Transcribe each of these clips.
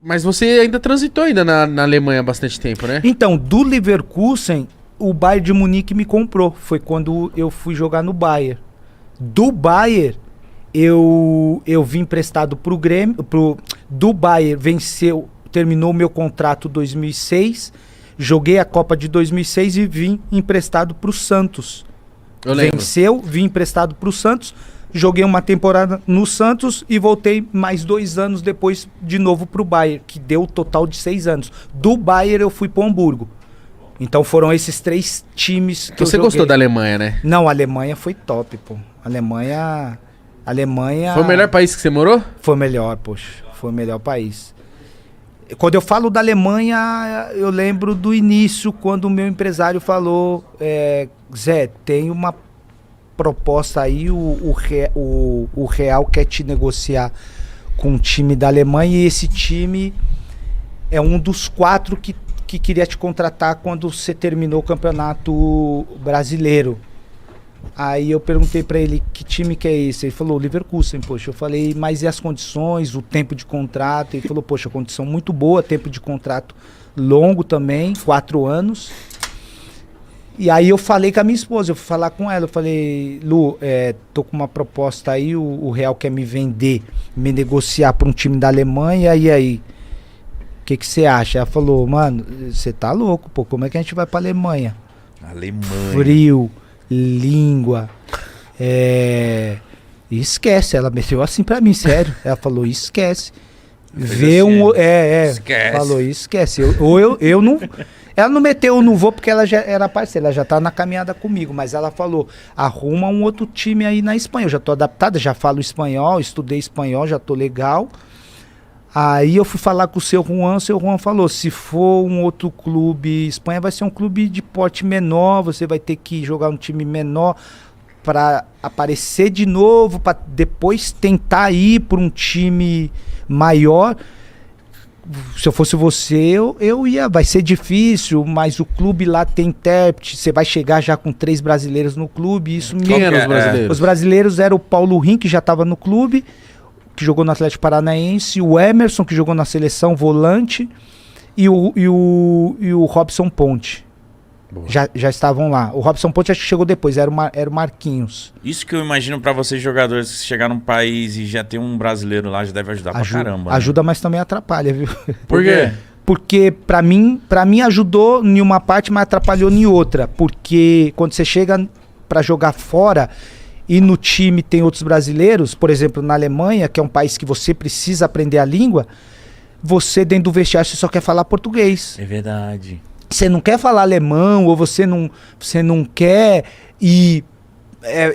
Mas você ainda transitou ainda na Alemanha há bastante tempo, né? Então, do Leverkusen, o Bayern de Munique me comprou. Foi quando eu fui jogar no Bayern. Do Bayern, eu vim emprestado pro Grêmio. Do Bayern, terminou o meu contrato em 2006. Joguei a Copa de 2006 e vim emprestado pro Santos. Eu lembro. Vim emprestado pro Santos. Joguei uma temporada no Santos e voltei mais 2 anos depois de novo pro Bayern, que deu o total de 6 anos. Do Bayern eu fui pro Hamburgo. Então foram esses 3 times que Você gostou da Alemanha, né? Não, a Alemanha foi top, pô. Alemanha... Foi o melhor país que você morou? Foi o melhor, poxa. Foi o melhor país. Quando eu falo da Alemanha, eu lembro do início, quando o meu empresário falou, Zé, tem uma proposta aí, o Real quer te negociar com o time da Alemanha e esse time é um dos 4 que queria te contratar quando você terminou o Campeonato Brasileiro. Aí eu perguntei pra ele, que time que é esse? Ele falou, Leverkusen, poxa. Eu falei, mas e as condições, o tempo de contrato? Ele falou, poxa, condição muito boa, tempo de contrato longo também, 4 anos. E aí eu falei com a minha esposa, eu fui falar com ela, eu falei, Lu, tô com uma proposta aí, o Real quer me vender, me negociar pra um time da Alemanha, e aí? O que você acha? Ela falou, mano, você tá louco, pô, como é que a gente vai pra Alemanha? Alemanha. Frio, língua, esquece, ela meteu assim pra mim, sério, ela falou, esquece. Vê um, Esquece. Falou, esquece, eu não... Ela não meteu, eu não vou, porque ela já era parceira, ela já tá na caminhada comigo, mas ela falou, arruma um outro time aí na Espanha, eu já tô adaptada, já falo espanhol, estudei espanhol, já tô legal. Aí eu fui falar com o seu Juan falou, se for um outro clube, Espanha vai ser um clube de porte menor, você vai ter que jogar um time menor para aparecer de novo, para depois tentar ir para um time maior. Se eu fosse você, eu ia, vai ser difícil, mas o clube lá tem intérprete, você vai chegar já com 3 brasileiros no clube, isso me... Quem eram os brasileiros? Os brasileiros eram o Paulo Rim, que já estava no clube, que jogou no Atlético Paranaense, o Emerson, que jogou na seleção, volante, e o Robson Ponte. Já estavam lá. O Robson Ponte acho que chegou depois, era o Marquinhos. Isso que eu imagino pra vocês jogadores, que chegar num país e já ter um brasileiro lá, já deve ajudar pra caramba. Ajuda, mas também atrapalha, viu? Por quê? Porque pra mim ajudou em uma parte, mas atrapalhou em outra. Porque quando você chega pra jogar fora e no time tem outros brasileiros, por exemplo, na Alemanha, que é um país que você precisa aprender a língua, você dentro do vestiário você só quer falar português. É verdade. Você não quer falar alemão ou você não quer ir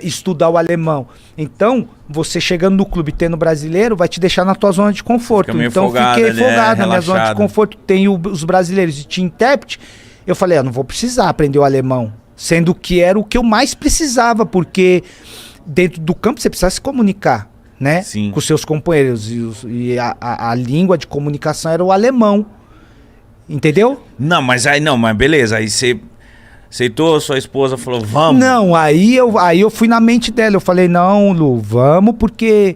estudar o alemão. Então, você chegando no clube tendo brasileiro, vai te deixar na tua zona de conforto. Então, fiquei folgado na minha zona de conforto. Tem os brasileiros e tinha intérprete. Eu falei, não vou precisar aprender o alemão. Sendo que era o que eu mais precisava, porque dentro do campo você precisa se comunicar, né? Sim. Com seus companheiros. E a língua de comunicação era o alemão. Entendeu? Não, mas beleza. Aí você aceitou, sua esposa falou, vamos. Não, aí eu fui na mente dela. Eu falei, não, Lu, vamos, porque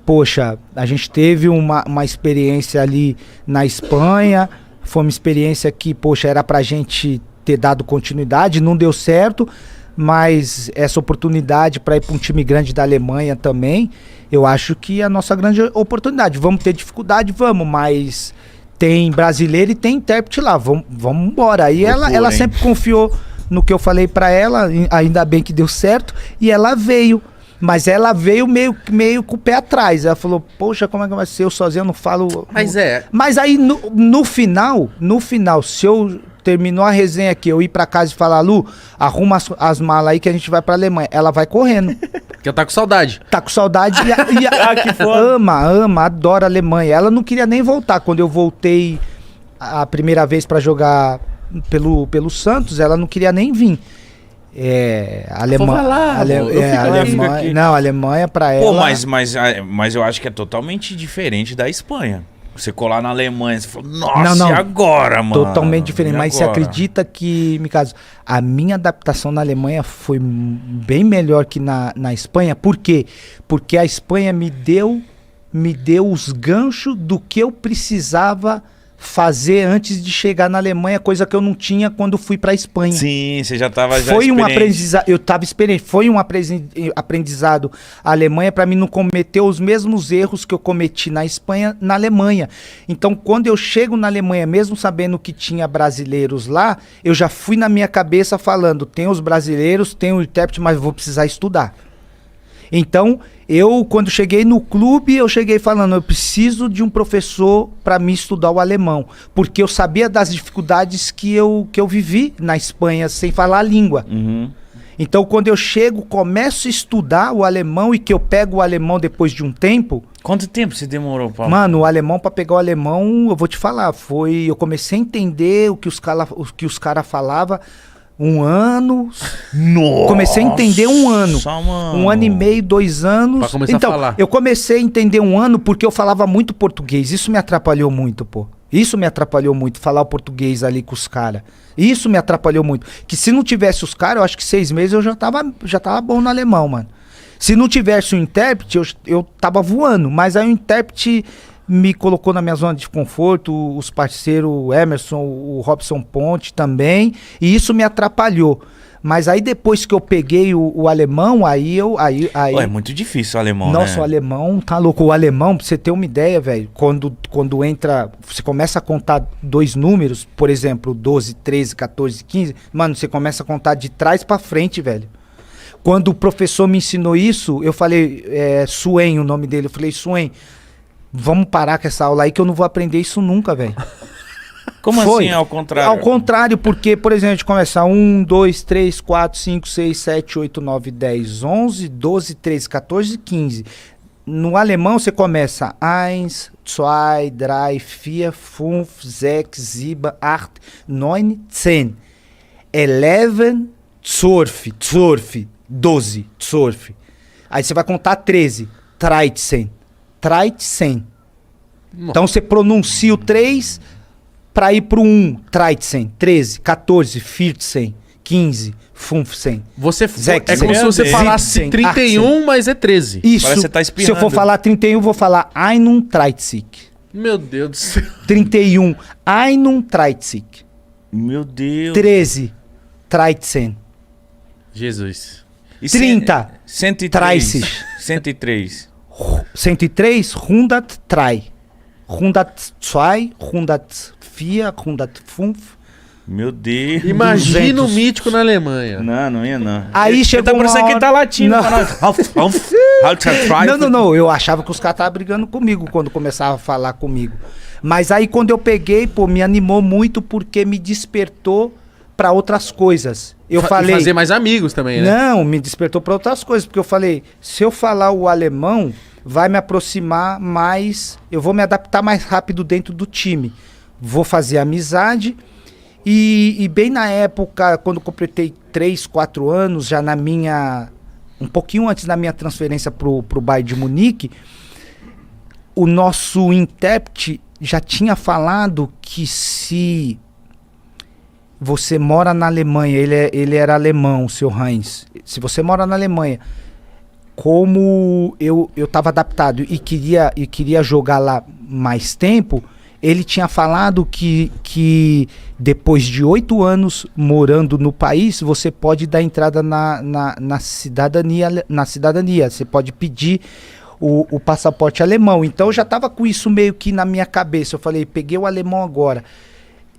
poxa, a gente teve uma experiência ali na Espanha. Foi uma experiência que, poxa, era pra gente ter dado continuidade, não deu certo, mas essa oportunidade para ir para um time grande da Alemanha também, eu acho que é a nossa grande oportunidade. Vamos ter dificuldade, vamos, mas tem brasileiro e tem intérprete lá, vamos embora. Aí ela sempre confiou no que eu falei para ela, ainda bem que deu certo, e ela veio. Mas ela veio meio com o pé atrás. Ela falou, poxa, como é que vai ser? Eu sozinho não falo... Mas aí, no final, se eu terminou a resenha aqui, eu ir pra casa e falar, Lu, arruma as malas aí que a gente vai pra Alemanha. Ela vai correndo. Porque ela tá com saudade. Tá com saudade que foda. ama, adora a Alemanha. Ela não queria nem voltar. Quando eu voltei a primeira vez pra jogar pelo Santos, ela não queria nem vir. A Alemanha pra ela... Pô, mas eu acho que é totalmente diferente da Espanha. Você colar na Alemanha, você fala, nossa, e agora, mano? Totalmente diferente, mas você acredita que, no caso, a minha adaptação na Alemanha foi bem melhor que na Espanha? Por quê? Porque a Espanha me deu me deu os ganchos do que eu precisava fazer antes de chegar na Alemanha, coisa que eu não tinha quando fui para a Espanha. Sim, você já estava Foi um aprendizado, eu estava experiente, foi um aprendizado a Alemanha para mim não cometer os mesmos erros que eu cometi na Espanha, na Alemanha. Então, quando eu chego na Alemanha, mesmo sabendo que tinha brasileiros lá, eu já fui na minha cabeça falando, tem os brasileiros, tem o intérprete, mas vou precisar estudar. Então, quando cheguei no clube, eu cheguei falando, eu preciso de um professor para me estudar o alemão, porque eu sabia das dificuldades que eu vivi na Espanha sem falar a língua. Uhum. Então, quando eu chego, começo a estudar o alemão e que eu pego o alemão depois de um tempo... Quanto tempo você demorou, Paulo? Mano, o alemão, para pegar o alemão, eu vou te falar, eu comecei a entender o que os caras falavam. 1 ano. Nossa, comecei a entender 1 ano. Mano. 1 ano e meio, 2 anos. Pra começar a falar. Eu comecei a entender 1 ano porque eu falava muito português. Isso me atrapalhou muito, pô. Isso me atrapalhou muito, falar o português ali com os caras. Isso me atrapalhou muito. Que se não tivesse os caras, eu acho que 6 meses eu já tava bom no alemão, mano. Se não tivesse o intérprete, eu tava voando. Mas aí o intérprete me colocou na minha zona de conforto, os parceiros, o Emerson, o Robson Ponte também, e isso me atrapalhou. Mas aí depois que eu peguei o alemão, aí... É muito difícil o alemão, Nossa, né? o alemão tá louco. O alemão, pra você ter uma ideia, velho, quando entra, você começa a contar 2 números, por exemplo, 12, 13, 14, 15, mano, você começa a contar de trás pra frente, velho. Quando o professor me ensinou isso, eu falei, Suen, o nome dele, eu falei, Suen, vamos parar com essa aula aí que eu não vou aprender isso nunca, velho. Como assim, ao contrário? Ao contrário, porque, por exemplo, a gente começa 1, 2, 3, 4, 5, 6, 7, 8, 9, 10, 11, 12, 13, 14, 15. No alemão você começa 1, 2, 3, 4, 5, 6, 7, 8, 9, 10. 11, 12, 12, 12. Aí você vai contar 13, 13. 13. Então você pronuncia o 3 para ir pro 1, 13, 13, 14, 14, 15, 15. É como se você falasse 31, mas é 13. Isso. Parece que você tá Se eu for falar 31, eu vou falar 31. Meu Deus do céu. 31, 31. Meu Deus. 13, 13. Jesus. E 30, 103. 103. 103, 103. 102, 104, 105. Meu Deus. Imagina 200. o mítico na Alemanha. Não ia não. Aí chegou uma parecendo que hora... ele tá latindo. Não. Eu achava que os caras estavam brigando comigo quando começava a falar comigo. Mas aí quando eu peguei, pô, me animou muito porque me despertou para outras coisas. Eu falei... fazer mais amigos também, né? Não, me despertou para outras coisas. Porque eu falei, se eu falar o alemão, vai me aproximar mais... Eu vou me adaptar mais rápido dentro do time. Vou fazer amizade... E bem na época, quando eu completei 3, 4 anos, já na minha... Um pouquinho antes da minha transferência pro Bayern de Munique, o nosso intérprete já tinha falado que se você mora na Alemanha, ele era alemão, o seu Heinz, se você mora na Alemanha, como eu estava adaptado e queria jogar lá mais tempo... Ele tinha falado que depois de 8 anos morando no país, você pode dar entrada na cidadania. Você pode pedir o passaporte alemão. Então eu já estava com isso meio que na minha cabeça. Eu falei, peguei o alemão agora.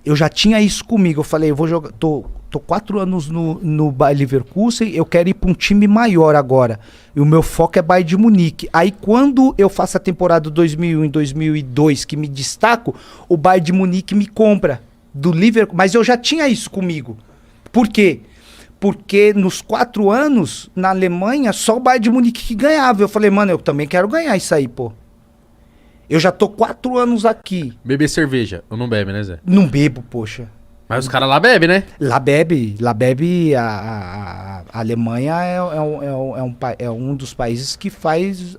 Eu já tinha isso comigo. Eu falei, eu vou jogar. Tô 4 anos no Bayer Leverkusen, eu quero ir para um time maior agora. E o meu foco é Bayern de Munique. Aí quando eu faço a temporada 2001 e 2002, que me destaco, o Bayern de Munique me compra do Leverkusen. Mas eu já tinha isso comigo. Por quê? Porque nos 4 anos, na Alemanha, só o Bayern de Munique que ganhava. Eu falei, mano, eu também quero ganhar isso aí, pô. Eu já tô 4 anos aqui. Beber cerveja. Eu não bebe, né, Zé? Não bebo, poxa. Mas os caras lá bebem, né? Lá bebe, a Alemanha é um dos países que faz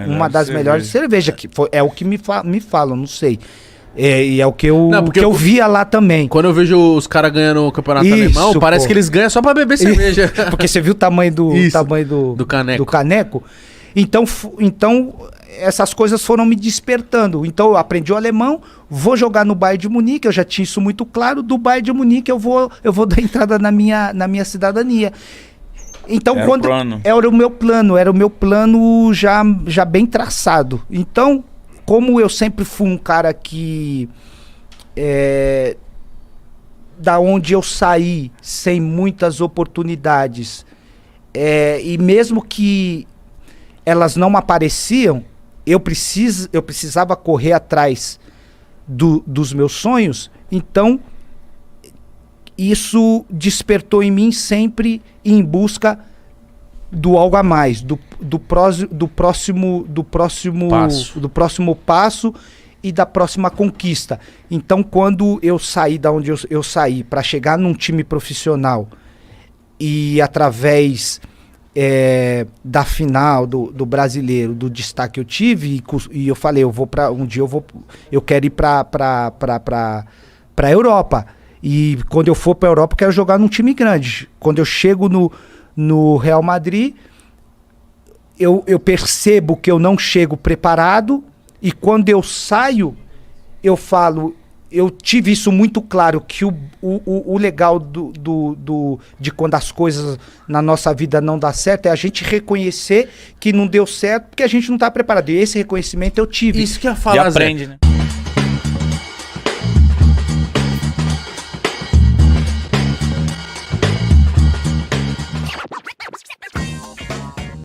uma das melhores cervejas, que é o que me falam, não sei. E é o que eu via lá também. Quando eu vejo os caras ganhando o campeonato alemão, parece que eles ganham só pra beber cerveja. Porque você viu o tamanho do caneco. Então, essas coisas foram me despertando. Então eu aprendi o alemão, vou jogar no Bayern de Munique, eu já tinha isso muito claro, do Bayern de Munique eu vou dar entrada na minha cidadania. Então era o meu plano já bem traçado. Então, como eu sempre fui um cara que da onde eu saí sem muitas oportunidades, e mesmo que elas não apareciam, eu precisava correr atrás dos meus sonhos. Então isso despertou em mim sempre em busca do algo a mais, do próximo passo e da próxima conquista. Então, quando eu saí da onde eu saí para chegar num time profissional e através da final do brasileiro, do destaque que eu tive, e eu falei, eu quero ir para a Europa. E quando eu for para a Europa, eu quero jogar num time grande. Quando eu chego no Real Madrid, eu percebo que eu não chego preparado, e quando eu saio, eu falo, eu tive isso muito claro, que o legal de quando as coisas na nossa vida não dá certo é a gente reconhecer que não deu certo porque a gente não está preparado. E esse reconhecimento eu tive. Isso que eu ia falar, E aprende, Zé. né?